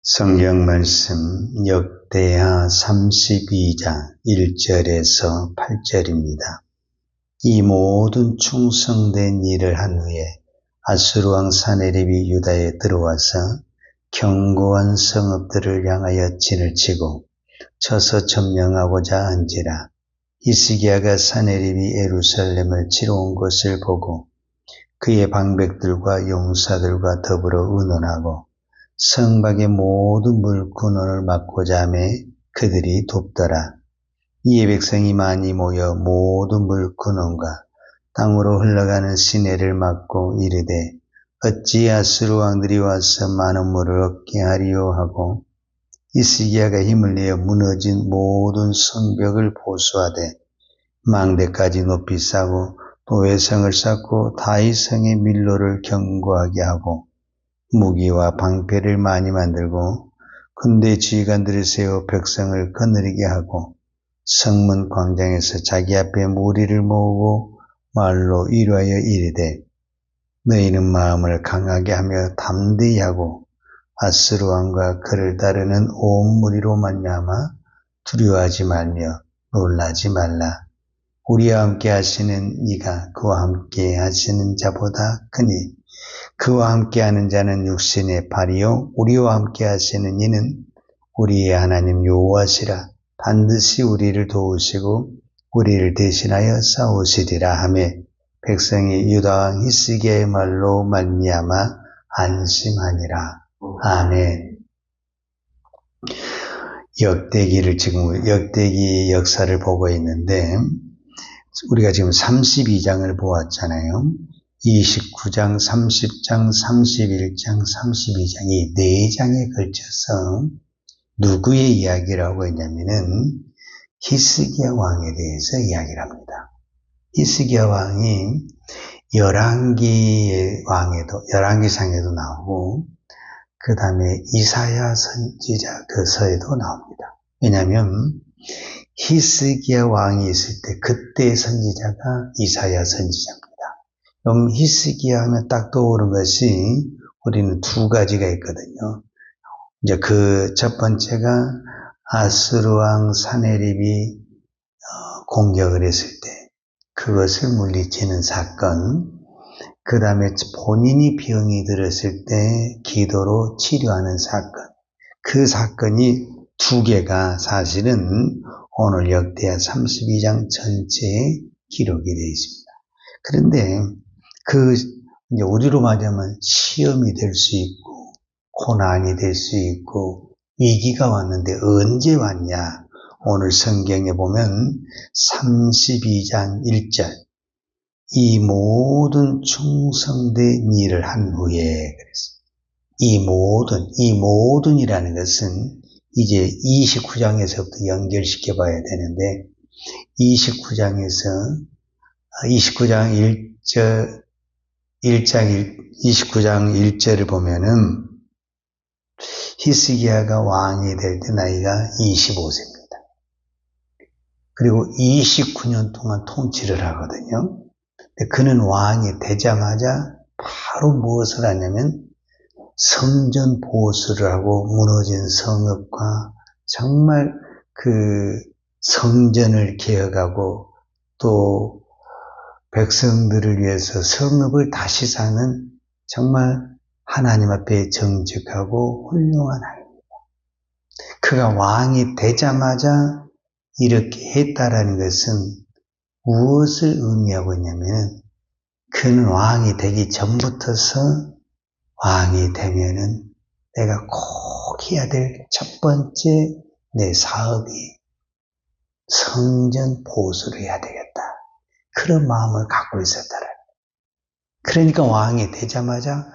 성경 말씀 역대하 32장 1절에서 8절입니다. 이 모든 충성된 일을 한 후에 아수르 왕 사네립이 유다에 들어와서 견고한 성읍들을 향하여 진을 치고 쳐서 점령하고자 한지라. 히스기야가 사네립이 예루살렘을 치러 온 것을 보고 그의 방백들과 용사들과 더불어 의논하고 성 밖의 모든 물군원을 막고자 하며 그들이 돕더라. 이에 백성이 많이 모여 모든 물군원과 땅으로 흘러가는 시내를 막고 이르되 어찌 아수르 왕들이 와서 많은 물을 얻게 하리요 하고 히스기야가 힘을 내어 무너진 모든 성벽을 보수하되 망대까지 높이 쌓고 또 외성을 쌓고 다윗성의 밀로를 견고하게 하고 무기와 방패를 많이 만들고 군대 지휘관들을 세워 백성을 거느리게 하고 성문 광장에서 자기 앞에 무리를 모으고 말로 위로하여 이르되 너희는 마음을 강하게 하며 담대히 하고 아수르 왕과 그를 따르는 온 무리로 말미암아 두려워하지 말며 놀라지 말라. 우리와 함께 하시는 이가 그와 함께 하시는 자보다 크니 그와 함께하는 자는 육신의 발이요 우리와 함께 하시는 이는 우리의 하나님 여호와시라. 반드시 우리를 도우시고 우리를 대신하여 싸우시리라 하며 백성이 유다 왕 히스기야의 말로 말미암아 안심하니라. 아멘. 역대기 역사를 보고 있는데 우리가 지금 32장을 보았잖아요. 29장, 30장, 31장, 32장 이 4장에 걸쳐서 누구의 이야기를 하고 있냐면은 히스기야 왕에 대해서 이야기를 합니다. 히스기야 왕이 열왕기상에도 나오고 그 다음에 이사야 선지자 그 서에도 나옵니다. 왜냐하면 히스기야 왕이 있을 때 그때의 선지자가 이사야 선지자입니다. 그럼 히스기야 하면 딱 떠오르는 것이 우리는 두 가지가 있거든요. 이제 그 첫 번째가 아수르 왕 사네립이 공격을 했을 때 그것을 물리치는 사건, 그 다음에 본인이 병이 들었을 때 기도로 치료하는 사건, 그 사건이 두 개가 사실은 오늘 역대하 32장 전체에 기록이 되어 있습니다. 그런데 이제 우리로 말하면 시험이 될 수 있고, 고난이 될 수 있고, 위기가 왔는데 언제 왔냐? 오늘 성경에 보면 32장 1절. 이 모든 충성된 일을 한 후에, 그랬어요. 이 모든이라는 것은 이제 29장에서부터 연결시켜 봐야 되는데, 29장 29장 1절을 보면은 히스기야가 왕이 될 때 나이가 25세입니다. 그리고 29년 동안 통치를 하거든요. 근데 그는 왕이 되자마자 바로 무엇을 하냐면 성전 보수를 하고 무너진 성읍과 정말 그 성전을 개혁하고 또 백성들을 위해서 성읍을 다시 사는 정말 하나님 앞에 정직하고 훌륭한 아이입니다. 그가 왕이 되자마자 이렇게 했다라는 것은 무엇을 의미하고 있냐면 그는 왕이 되기 전부터서 왕이 되면은 내가 꼭 해야 될 첫 번째 내 사업이 성전 보수를 해야 되겠다. 그런 마음을 갖고 있었다라. 그러니까 왕이 되자마자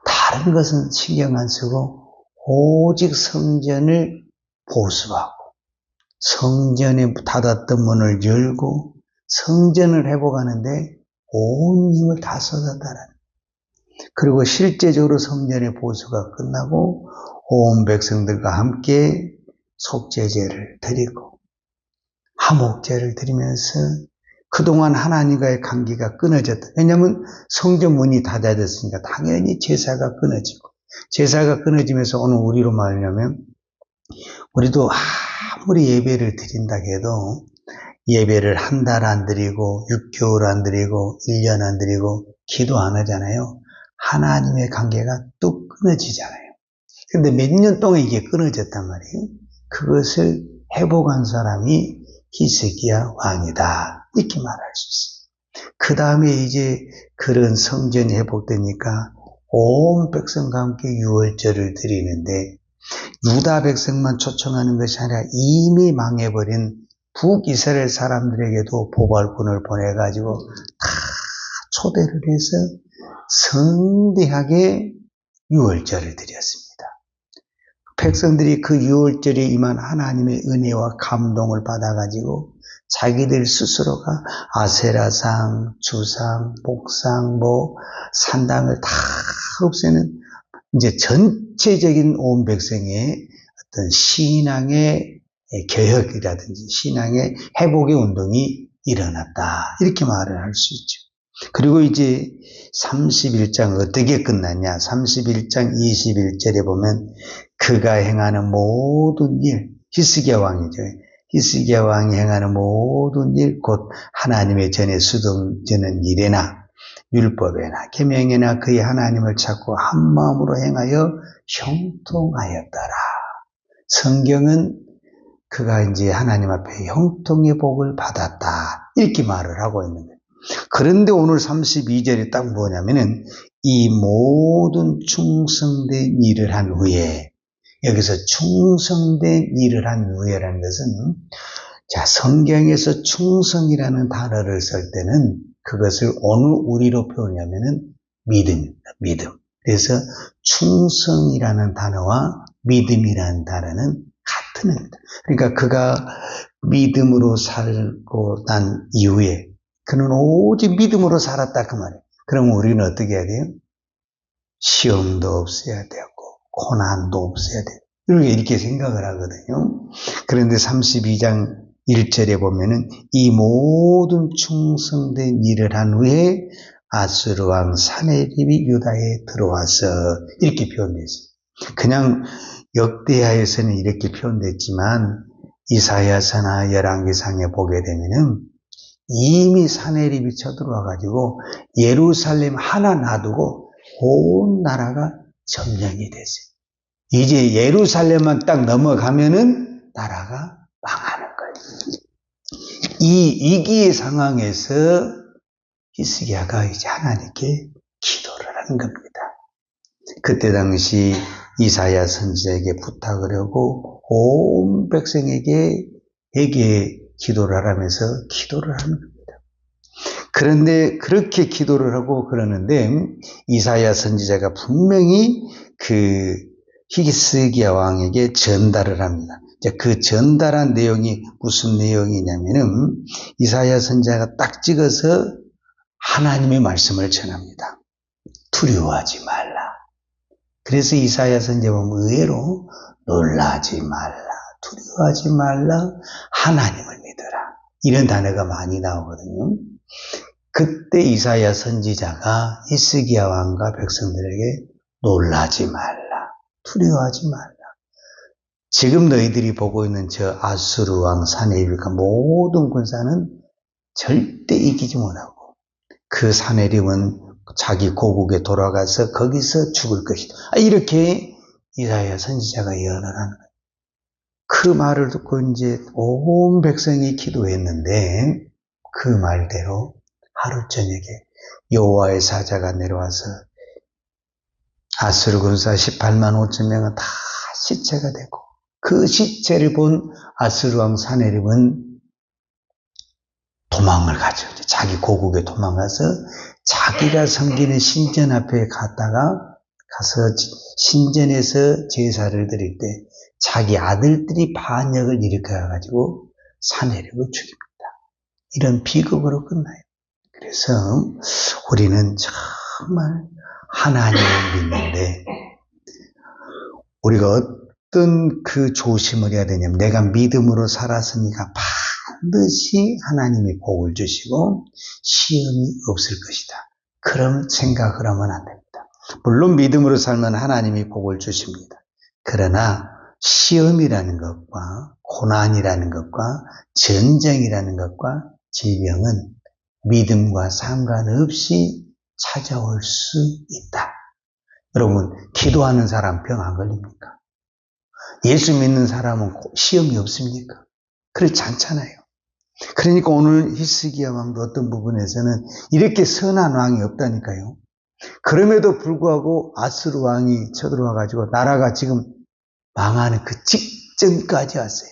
다른 것은 신경 안 쓰고 오직 성전을 보수하고 성전에 닫았던 문을 열고 성전을 회복하는데 온 힘을 다 쏟았다라. 그리고 실제적으로 성전의 보수가 끝나고 온 백성들과 함께 속죄제를 드리고 화목제를 드리면서 그동안 하나님과의 관계가 끊어졌다. 왜냐하면 성전 문이 닫아졌으니까 당연히 제사가 끊어지고 제사가 끊어지면서 오늘 우리로 말하면 우리도 아무리 예배를 드린다 해도 예배를 한 달 안 드리고 6개월 안 드리고 1년 안 드리고 기도 안 하잖아요. 하나님의 관계가 뚝 끊어지잖아요. 근데 몇 년 동안 이게 끊어졌단 말이에요. 그것을 회복한 사람이 히스기야 왕이다. 이렇게 말할 수 있어요. 그 다음에 이제 그런 성전이 회복되니까 온 백성과 함께 유월절을 드리는데 유다 백성만 초청하는 것이 아니라 이미 망해버린 북이스라엘 사람들에게도 보발꾼을 보내가지고 다 초대를 해서 성대하게 유월절을 드렸습니다. 백성들이 그 유월절에 임한 하나님의 은혜와 감동을 받아가지고 자기들 스스로가 아세라상, 주상, 복상, 산당을 다 없애는 이제 전체적인 온 백성의 어떤 신앙의 개혁이라든지 신앙의 회복의 운동이 일어났다. 이렇게 말을 할 수 있죠. 그리고 이제 31장 어떻게 끝났냐? 31장 21절에 보면 그가 행하는 모든 일, 히스기야 왕이죠. 히스기야 왕이 행하는 모든 일, 곧 하나님의 전에 수동지는 일에나 율법에나 계명에나 그의 하나님을 찾고 한 마음으로 행하여 형통하였더라. 성경은 그가 이제 하나님 앞에 형통의 복을 받았다. 이렇게 말을 하고 있는 거예요. 그런데 오늘 32절이 딱 뭐냐면은 이 모든 충성된 일을 한 후에, 여기서 충성된 일을 한 후에라는 것은 자, 성경에서 충성이라는 단어를 쓸 때는 그것을 어느 우리로 표현하면은 믿음입니다. 믿음. 그래서 충성이라는 단어와 믿음이라는 단어는 같은 겁니다. 그러니까 그가 믿음으로 살고 난 이후에 그는 오직 믿음으로 살았다 그 말이에요. 그러면 우리는 어떻게 해야 돼요? 시험도 없어야 되고 고난도 없어야 되고 이렇게 생각을 하거든요. 그런데 32장 1절에 보면은 이 모든 충성된 일을 한 후에 아수르 왕 사네립이 유다에 들어와서 이렇게 표현됐어요. 그냥 역대하에서는 이렇게 표현됐지만 이사야서나 열왕기상에 보게 되면은 이미 사네립이 쳐들어와 가지고 예루살렘 하나 놔두고 온 나라가 점령이 됐어요. 이제 예루살렘만 딱 넘어가면은 나라가 망하는 거예요. 이 위기의 상황에서 히스기야가 이제 하나님께 기도를 하는 겁니다. 그때 당시 이사야 선지자에게 부탁을 하고 온 백성에게 기도를 하라면서 기도를 하는 겁니다. 그런데 그렇게 기도를 하고 그러는데 이사야 선지자가 분명히 그 히스기야 왕에게 전달을 합니다. 그 전달한 내용이 무슨 내용이냐면은 이사야 선지자가 딱 찍어서 하나님의 말씀을 전합니다. 두려워하지 말라. 그래서 이사야 선지자 보면 의외로 놀라지 말라, 두려워하지 말라, 하나님을 믿어라. 이런 단어가 많이 나오거든요. 그때 이사야 선지자가 히스기야 왕과 백성들에게 놀라지 말라, 두려워하지 말라. 지금 너희들이 보고 있는 저 아수르 왕 사네립과 모든 군사는 절대 이기지 못하고 그 사네립은 자기 고국에 돌아가서 거기서 죽을 것이다. 이렇게 이사야 선지자가 예언을 하는 거예요. 그 말을 듣고 이제 온 백성이 기도했는데 그 말대로 하루 저녁에 여호와의 사자가 내려와서 아수르 군사 18만 5천 명은 다 시체가 되고 그 시체를 본 아수르 왕 사네립은 도망을 가죠. 자기 고국에 도망가서 자기가 섬기는 신전 앞에 가서 신전에서 제사를 드릴 때 자기 아들들이 반역을 일으켜가지고 사내립을 죽입니다. 이런 비극으로 끝나요. 그래서 우리는 정말 하나님을 믿는데 우리가 어떤 그 조심을 해야 되냐면 내가 믿음으로 살았으니까 반드시 하나님이 복을 주시고 시험이 없을 것이다. 그런 생각을 하면 안 됩니다. 물론 믿음으로 살면 하나님이 복을 주십니다. 그러나 시험이라는 것과 고난이라는 것과 전쟁이라는 것과 질병은 믿음과 상관없이 찾아올 수 있다. 여러분, 기도하는 사람 병 안 걸립니까? 예수 믿는 사람은 시험이 없습니까? 그렇지 않잖아요. 그러니까 오늘 히스기야 왕도 어떤 부분에서는 이렇게 선한 왕이 없다니까요. 그럼에도 불구하고 아수르 왕이 쳐들어와가지고 나라가 지금 망하는 그 직전까지 왔어요.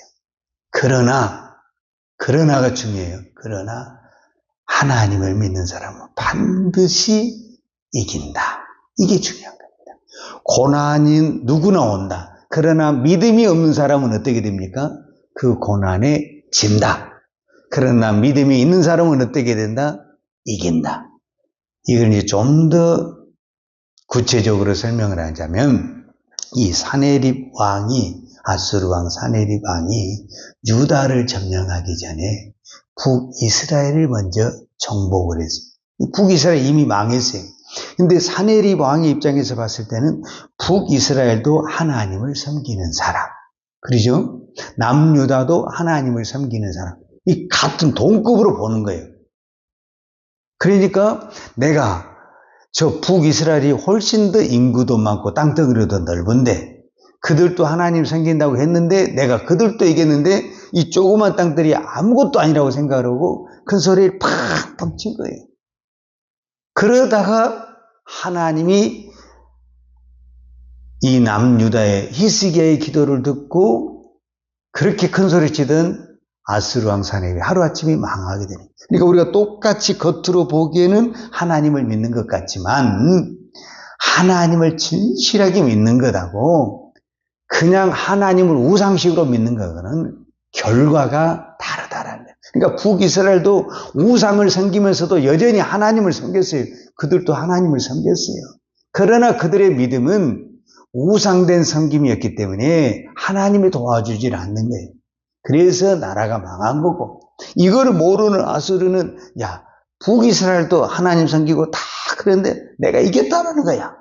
그러나가 중요해요. 그러나 하나님을 믿는 사람은 반드시 이긴다. 이게 중요한 겁니다. 고난이 누구나 온다. 그러나 믿음이 없는 사람은 어떻게 됩니까? 그 고난에 진다. 그러나 믿음이 있는 사람은 어떻게 된다? 이긴다. 이걸 이제 좀 더 구체적으로 설명을 하자면, 이 사네립 왕이, 아수르 왕 사네립 왕이 유다를 점령하기 전에 북이스라엘을 먼저 정복을 했어요. 북이스라엘 이미 망했어요. 근데 사네립 왕의 입장에서 봤을 때는 북이스라엘도 하나님을 섬기는 사람, 그러죠? 남유다도 하나님을 섬기는 사람, 이 같은 동급으로 보는 거예요. 그러니까 내가 저 북이스라엘이 훨씬 더 인구도 많고 땅덩어리도 넓은데 그들도 하나님 섬긴다고 했는데 내가 그들도 이겼는데 이 조그만 땅들이 아무것도 아니라고 생각을 하고 큰 소리를 팍팍 친 거예요. 그러다가 하나님이 이 남유다의 히스기야의 기도를 듣고 그렇게 큰 소리 치던 아수르 왕 사네립이 하루아침에 망하게 되는 거예요. 그러니까 우리가 똑같이 겉으로 보기에는 하나님을 믿는 것 같지만 하나님을 진실하게 믿는 것하고 그냥 하나님을 우상식으로 믿는 것은 결과가 다르다라는 거예요. 그러니까 북이스라엘도 우상을 섬기면서도 여전히 하나님을 섬겼어요. 그들도 하나님을 섬겼어요. 그러나 그들의 믿음은 우상된 섬김이었기 때문에 하나님이 도와주질 않는 거예요. 그래서 나라가 망한 거고, 이거를 모르는 아수르는 야, 북이스라엘도 하나님 섬기고 다 그런데 내가 이겼다는 거야.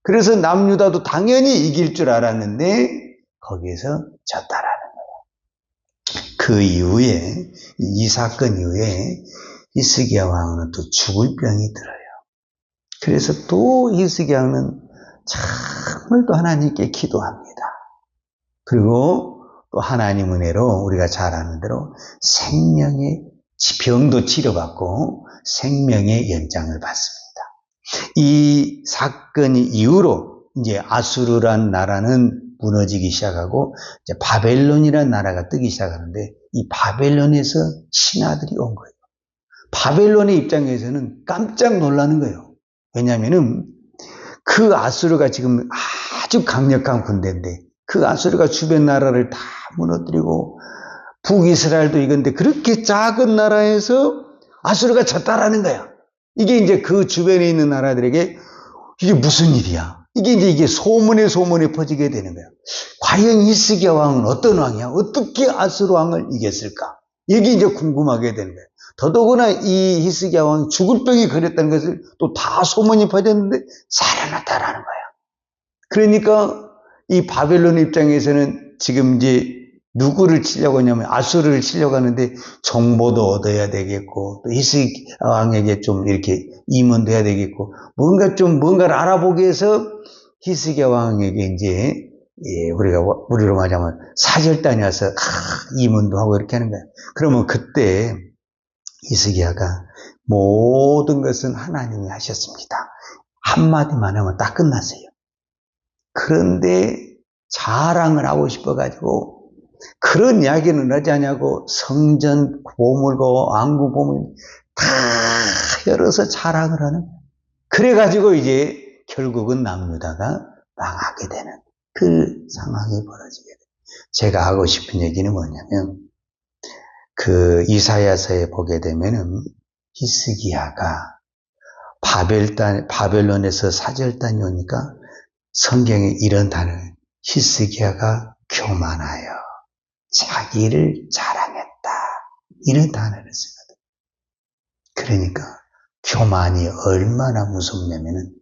그래서 남유다도 당연히 이길 줄 알았는데 거기에서 졌다라는 거야. 그 이후에, 이 사건 이후에 히스기야 왕은 또 죽을 병이 들어요. 그래서 또 히스기야 왕은 정말 또 하나님께 기도합니다. 그리고 또 하나님 은혜로 우리가 잘 아는 대로 생명의 병도 치료받고 생명의 연장을 받습니다. 이 사건이 이후로 이제 아수르란 나라는 무너지기 시작하고 이제 바벨론이라는 나라가 뜨기 시작하는데 이 바벨론에서 신하들이 온 거예요. 바벨론의 입장에서는 깜짝 놀라는 거예요. 왜냐하면은 그 아수르가 지금 아주 강력한 군대인데 그 아수르가 주변 나라를 다 무너뜨리고 북이스라엘도 이건데 그렇게 작은 나라에서 아수르가 졌다라는 거야. 이게 이제 그 주변에 있는 나라들에게 이게 무슨 일이야? 이게 소문에 퍼지게 되는 거야. 과연 히스기야 왕은 어떤 왕이야? 어떻게 아수르 왕을 이겼을까? 이게 이제 궁금하게 되는 거야. 더더구나 이 히스기야 왕이 죽을 병이 걸렸다는 것을 또 다 소문이 퍼졌는데 살아났다라는 거야. 그러니까 이 바벨론 입장에서는 지금 이제 누구를 치려고 하냐면 아수르를 치려고 하는데 정보도 얻어야 되겠고 또 히스기야 왕에게 좀 이렇게 임원도 해야 되겠고 뭔가를 알아보기 위해서 히스기야 왕에게 이제 우리로 말하자면 사절단이 와서 임원도 하고 이렇게 하는 거야. 그러면 그때 히스기야가 모든 것은 하나님이 하셨습니다. 한마디만 하면 딱 끝났어요. 그런데 자랑을 하고 싶어가지고 그런 이야기는 하지 않냐고 성전 보물과 왕궁 보물 다 열어서 자랑을 하는 거예요. 그래가지고 이제 결국은 남유다가 망하게 되는 그 상황이 벌어지게 돼요. 제가 하고 싶은 얘기는 뭐냐면 그 이사야서에 보게 되면은 히스기야가 바벨론에서 사절단이 오니까 성경에 이런 단어를 히스기야가 교만하여 자기를 자랑했다 이런 단어를 쓰거든. 그러니까 교만이 얼마나 무섭냐면은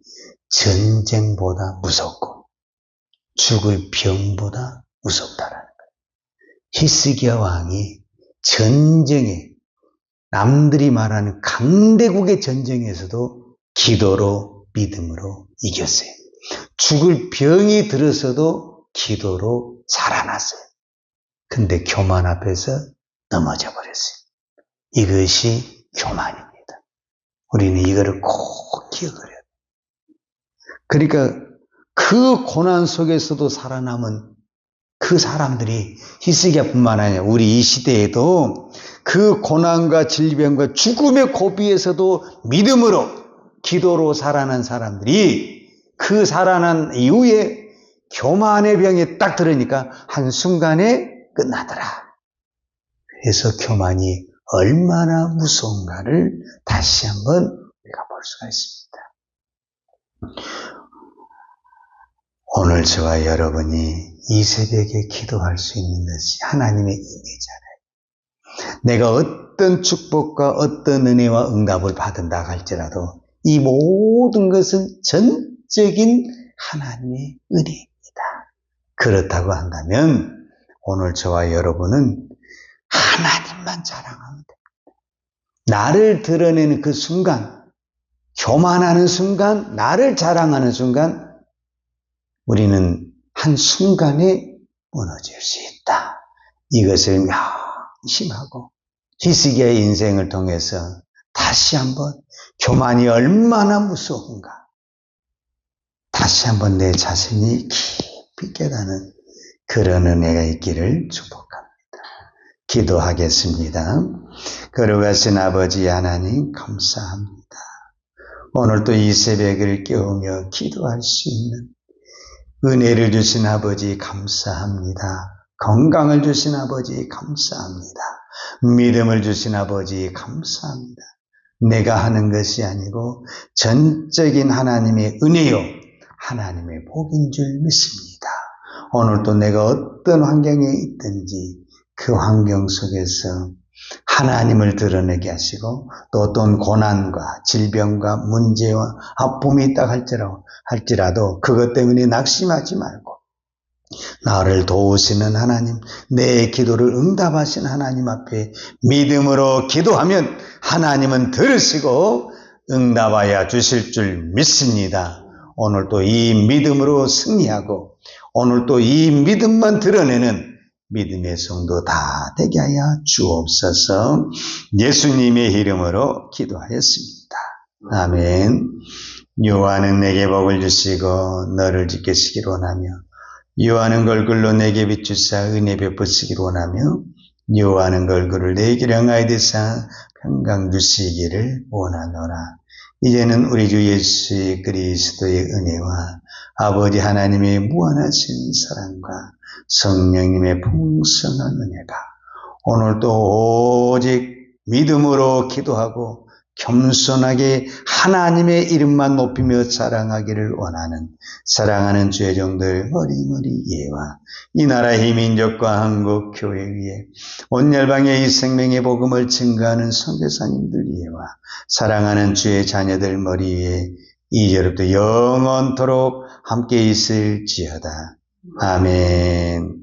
전쟁보다 무섭고 죽을 병보다 무섭다라는 거예요. 히스기야 왕이 전쟁에, 남들이 말하는 강대국의 전쟁에서도 기도로, 믿음으로 이겼어요. 죽을 병이 들어서도 기도로 살아났어요. 근데 교만 앞에서 넘어져 버렸어요. 이것이 교만입니다. 우리는 이거를 꼭 기억을 해야 돼요. 그러니까 그 고난 속에서도 살아남은 그 사람들이 히스기야뿐만 아니라 우리 이 시대에도 그 고난과 질병과 죽음의 고비에서도 믿음으로, 기도로 살아난 사람들이 그 살아난 이후에 교만의 병에 딱 들으니까 한순간에 끝나더라. 그래서 교만이 얼마나 무서운가를 다시 한번 우리가 볼 수가 있습니다. 오늘 저와 여러분이 이 새벽에 기도할 수 있는 것이 하나님의 은혜잖아요. 내가 어떤 축복과 어떤 은혜와 응답을 받은다 할지라도 이 모든 것은 전적인 하나님의 은혜입니다. 그렇다고 한다면 오늘 저와 여러분은 하나님만 자랑하면 됩니다. 나를 드러내는 그 순간, 교만하는 순간, 나를 자랑하는 순간 우리는 한순간에 무너질 수 있다. 이것을 명심하고 히스기야의 인생을 통해서 다시 한번 교만이 얼마나 무서운가 다시 한번 내 자신이 깊이 깨닫는 그런 은혜가 있기를 축복합니다. 기도하겠습니다. 거룩하신 아버지 하나님 감사합니다. 오늘도 이 새벽을 깨우며 기도할 수 있는 은혜를 주신 아버지 감사합니다. 건강을 주신 아버지 감사합니다. 믿음을 주신 아버지 감사합니다. 내가 하는 것이 아니고 전적인 하나님의 은혜요 하나님의 복인 줄 믿습니다. 오늘도 내가 어떤 환경에 있든지 그 환경 속에서 하나님을 드러내게 하시고 또 어떤 고난과 질병과 문제와 아픔이 있다 할지라도 그것 때문에 낙심하지 말고 나를 도우시는 하나님, 내 기도를 응답하신 하나님 앞에 믿음으로 기도하면 하나님은 들으시고 응답하여 주실 줄 믿습니다. 오늘도 이 믿음으로 승리하고 오늘도 이 믿음만 드러내는 믿음의 성도 다 되게 하여 주옵소서. 예수님의 이름으로 기도하였습니다. 아멘. 요한은 내게 복을 주시고 너를 지키시길 원하며 요한은 걸글로 내게 비추사 은혜 베푸시길 원하며 요한은 걸글을 내게 명하여 되사 평강 주시기를 원하노라. 이제는 우리 주 예수 그리스도의 은혜와 아버지 하나님의 무한하신 사랑과 성령님의 풍성한 은혜가 오늘도 오직 믿음으로 기도하고 겸손하게 하나님의 이름만 높이며 자랑하기를 원하는 사랑하는 주의 종들 머리머리 예와 이 나라의 민족과 한국 교회 위에 온 열방의 이 생명의 복음을 증거하는 선교사님들 예와 사랑하는 주의 자녀들 머리 위에 이제부터 영원토록 함께 있을지어다. 아멘.